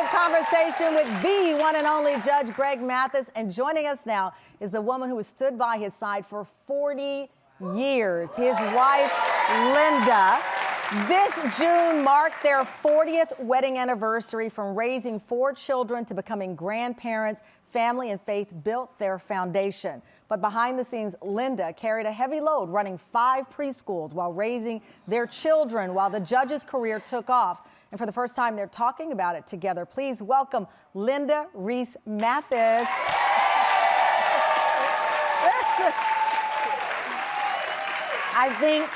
exclusive conversation with the one and only Judge Greg Mathis. And joining us now is the woman who has stood by his side for 40 years, his wife, Linda. This June marked their 40th wedding anniversary. From raising 4 children to becoming grandparents, family and faith built their foundation. But behind the scenes, Linda carried a heavy load running 5 preschools while raising their children while the judge's career took off. And for the first time, they're talking about it together. Please welcome Linda Reese Mathis. I think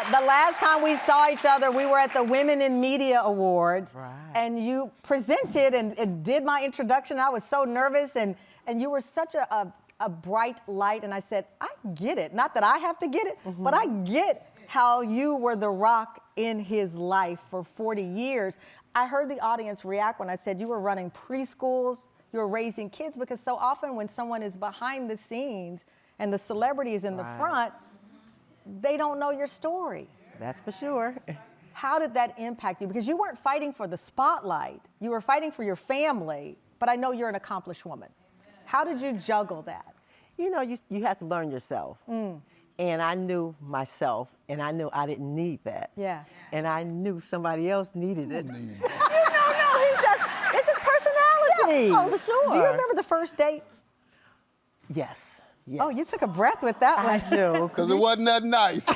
the last time we saw each other, we were at the Women in Media Awards. Right. And you presented and did my introduction. I was so nervous, and you were such a bright light. And I said, I get it. Not that I have to get it, but I get how you were the rock in his life for 40 years. I heard the audience react when I said you were running preschools, you were raising kids, because so often when someone is behind the scenes and the celebrity is in the front, they don't know your story. That's for sure. How did that impact you? Because you weren't fighting for the spotlight, you were fighting for your family, but I know you're an accomplished woman. How did you juggle that? You know, you have to learn yourself. And I knew myself, and I knew I didn't need that. Yeah. And I knew somebody else needed it. No, It's his personality. Yeah. Oh, for sure. Do you remember the first date? Yes. Oh, you took a breath with that one. I do. Because it wasn't that nice. We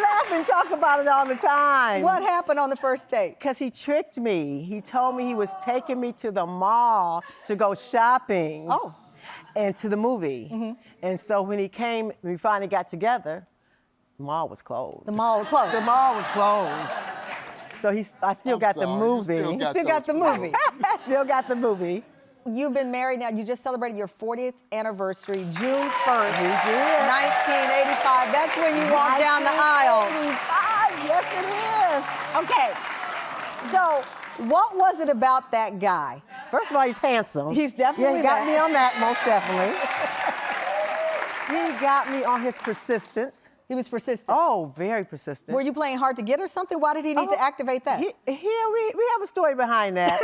laugh and talk about it all the time. What happened on the first date? Because he tricked me. He told me he was taking me to the mall to go shopping. Oh. And to the movie. And so when he came, we finally got together, the mall was closed. The mall was closed. The mall was closed. So I still got the movie. You still got the movie. Still got the movie. You've been married now. You just celebrated your 40th anniversary, June 1st, We did. 1985. That's when you walked down the aisle. 1985, yes it is. Okay, so what was it about that guy? First of all, he's handsome. He's definitely he got me on that, most definitely. He got me on his persistence. He was persistent. Oh, very persistent. Were you playing hard to get or something? Why did he need to activate that? Here we have a story behind that.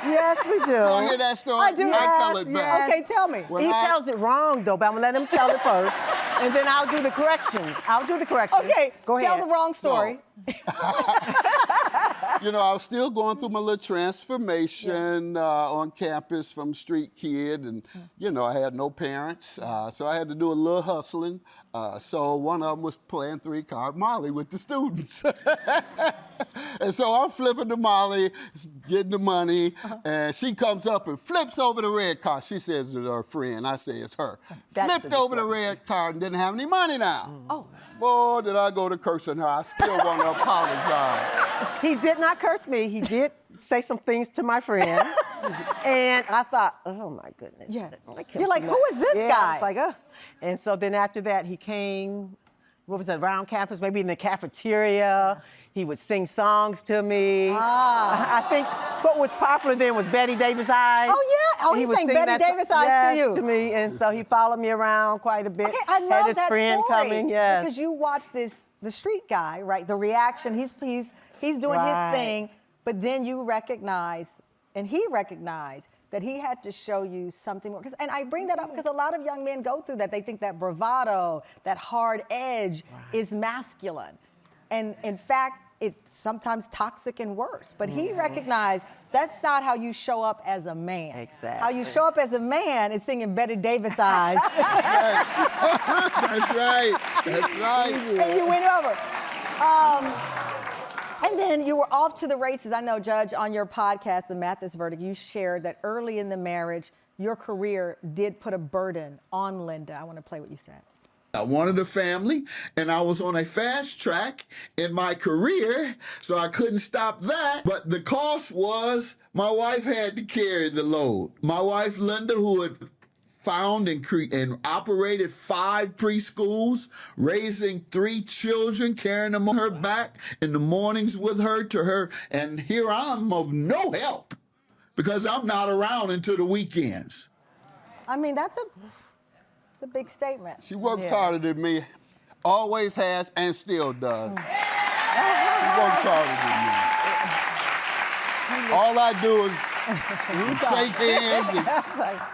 Yes, we do. You hear that story? I do. I tell it back. Okay, tell me. When He tells it wrong, though, but I'm going to let him tell it first, and then I'll do the corrections. Okay, Go ahead. tell the wrong story. You know, I was still going through my little transformation on campus from street kid, and, you know, I had no parents, so I had to do a little hustling. So one of them was playing 3-card Molly with the students. And so I'm flipping the Molly, getting the money, and she comes up and flips over the red card. She says it's her friend. I say it's her. Flipped over the red card and didn't have any money now. Oh. Boy, did I go to cursing her. I still want to apologize. He did not curse me. He did say some things to my friend. And I thought, oh, my goodness. Yeah. Like him You're like, too who much. is this Yeah, guy? I was like, oh. And so then after that, he came, what was it, around campus, maybe in the cafeteria. He would sing songs to me. I think what was popular then was Betty Davis Eyes. Oh, yeah. Oh, he sang sing Betty that Davis song- Eyes to yes, you. to me. And so he followed me around quite a bit. Okay, I love Had his that friend story. coming, yes. Because you watch the street guy, right? The reaction, he's doing Right. his thing, but then you recognize, and he recognized that he had to show you something more. And I bring that up because a lot of young men go through that. They think that bravado, that hard edge is masculine. And in fact, it's sometimes toxic and worse. But he recognized that's not how you show up as a man. Exactly. How you show up as a man is singing Betty Davis Eyes. That's right. That's right. And you went over. And then you were off to the races. I know, Judge, on your podcast, The Mathis Verdict, you shared that early in the marriage, your career did put a burden on Linda. I want to play what you said. I wanted a family, and I was on a fast track in my career, so I couldn't stop that. But the cost was my wife had to carry the load. My wife, Linda, who had found and operated 5 preschools, raising 3 children, carrying them on her back in the mornings with her to her. And here I'm of no help because I'm not around until the weekends. I mean, that's a big statement. She works harder than me, always has and still does. She works harder than me. All I do is shake hands and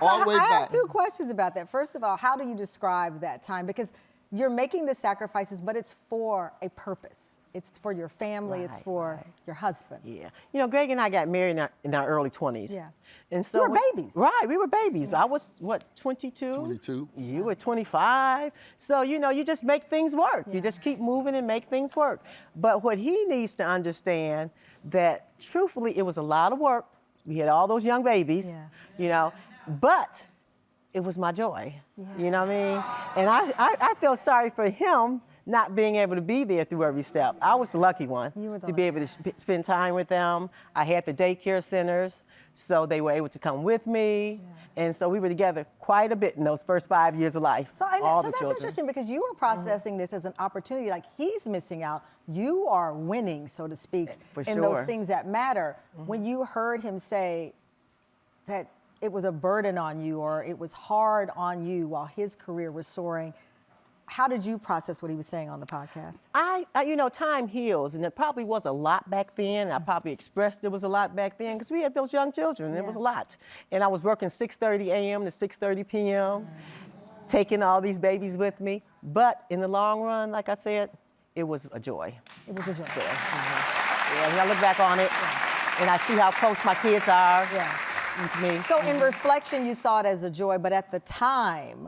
all the way I back. have two questions about that. First of all, how do you describe that time? Because you're making the sacrifices, but it's for a purpose. It's for your family. It's for your husband. Yeah. You know, Greg and I got married in our early 20s. Yeah. And so You were babies. Right, we were babies. I was, 22? 22. You were 25. So, you know, you just make things work. You just keep moving and make things work. But what he needs to understand that, truthfully, it was a lot of work. We had all those young babies, you know, but it was my joy. You know what I mean? And I feel sorry for him not being able to be there through every step. I was the lucky one to be able to spend time with them. I had the daycare centers, so they were able to come with me. And so we were together quite a bit in those first 5 years of life. So that's children. interesting because you were processing this as an opportunity, like he's missing out. You are winning, so to speak, in those things that matter. When you heard him say that it was a burden on you or it was hard on you while his career was soaring, how did you process what he was saying on the podcast? You know, time heals, and it probably was a lot back then. I probably expressed there was a lot back then because we had those young children. It was a lot. And I was working 6:30 a.m. to 6:30 p.m., taking all these babies with me. But in the long run, like I said, it was a joy. It was a joy. Yeah, when I look back on it, and I see how close my kids are to me. So in reflection, you saw it as a joy, but at the time,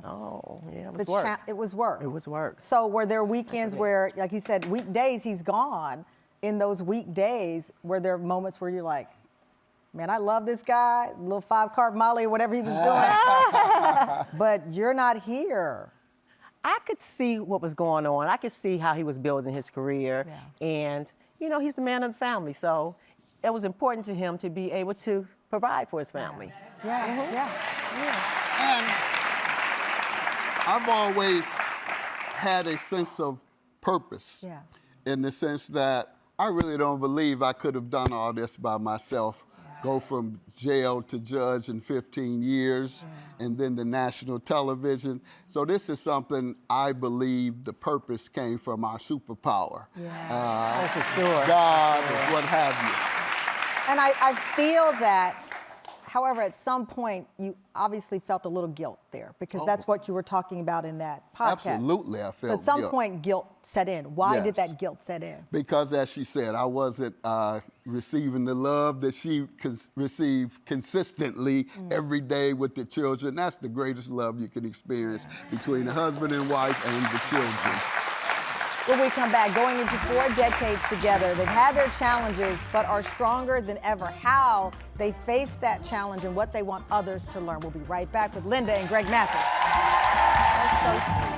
it was work. It was work. It was work. So were there weekends where, like he said, weekdays he's gone? In those weekdays, were there moments where you're like, man, I love this guy, little 5-carb Molly or whatever he was doing, but you're not here? I could see what was going on. I could see how he was building his career. And, you know, he's the man of the family. So it was important to him to be able to provide for his family. And I've always had a sense of purpose in the sense that I really don't believe I could have done all this by myself. Go from jail to judge in 15 years and then the national television. So this is something I believe the purpose came from our superpower. For sure. God, what have you. And I feel that, however, at some point, you obviously felt a little guilt there because that's what you were talking about in that podcast. Absolutely, I felt So at some guilt. point, guilt set in. Why did that guilt set in? Because, as she said, I wasn't receiving the love that she received consistently every day with the children. That's the greatest love you can experience between the husband and wife and the children. When we come back, going into 4 decades together, they've had their challenges, but are stronger than ever. How they face that challenge and what they want others to learn. We'll be right back with Linda and Greg Mathis. That's so sweet.